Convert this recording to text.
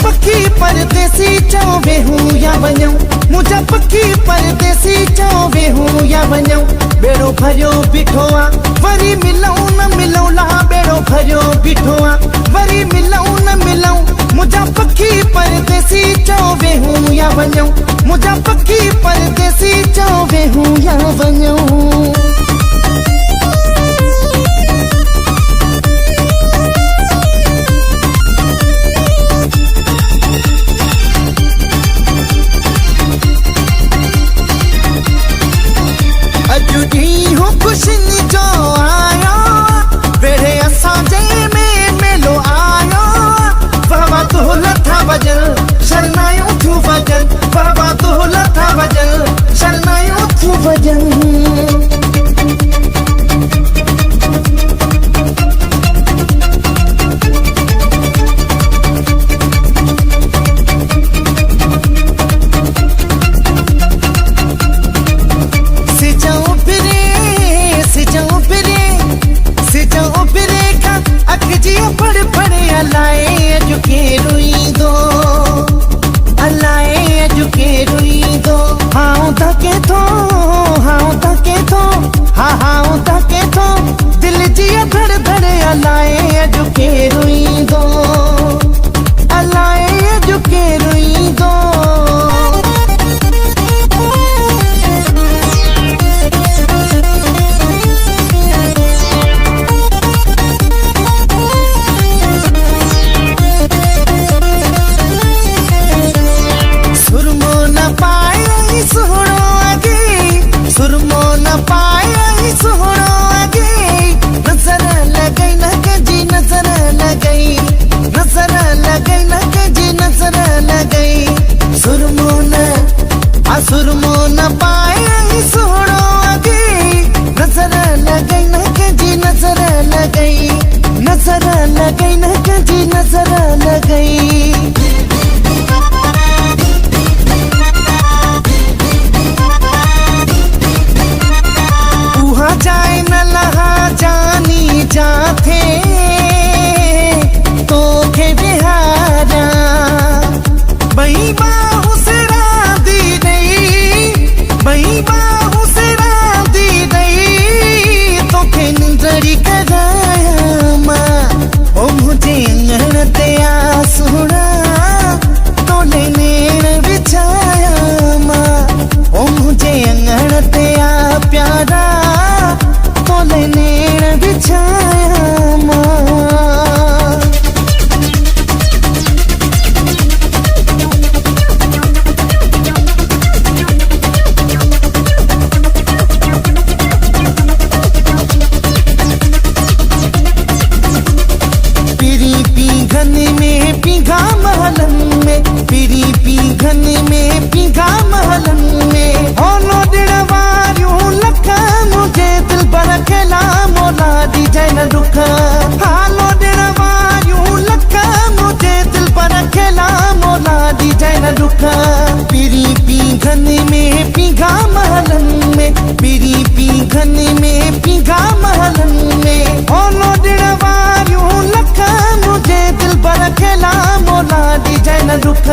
पखी परदेसी चौबे हूँ या वञूं, मुझा पखी परदेसी चौबे हूँ या वञूं। बेड़ो भरियो बीठो आ वरी मिलऊं न मिलऊं, ला बेड़ो भरियो बीठो आ वरी मिलऊं न मिलऊं। मुझा पखी परदेसी चौबे हूँ या वञूं, मुझा पखी परदेसी चौबे हूँ या वञूं। खुशिन जो आयो बेड़े असांजे में मेलो आयो। बाबा तो लथा बजल शरणायूं थियूं वजन, बाबा तो लथा बजल शरणायूं थियूं वजन। पड़ पड़े अलाए अजु के रुईंदो, अलाए अजु के रुईंदो। हां धके थो, हां धके थो, हां धके थो दिल जी धड़ धड़ अलाए अजु के रुईंदो, अलाए अजु के रुईंदो। सुरमो न पाए सोहणो अगे, नजर लगई न कंहिंजी नजर लगई, नजर लगई न कंहिंजी नजर लगई। उहा जाए न लहा जानी जाथे तोखे बिहारा बई बाहु से बई बाहु से रांदी दई तोखे निंदड़ी कराया मां। ओ मुझे अंगण ते आ सुणा तोले नेण विछाया मां, ओ मुझे अंगण ते आ प्यारा तोले नेण विछाया मां। पीघा महलन में, पीरी पीघन में पीघा महलन में। होलो दिण वारियूं लख मुझे दिल बर खेला मोला दी जैन दुख। हालो दिण वारियूं लख मुझे दिल बर खेला मोला दी जैन दुख। पीरी पीघन में पीघा महलन में, पीरी पीघन में पीघा महलन में। होलो दिण वारियूं लख मुझे दिल बर खेला मोला दी जैन दुख।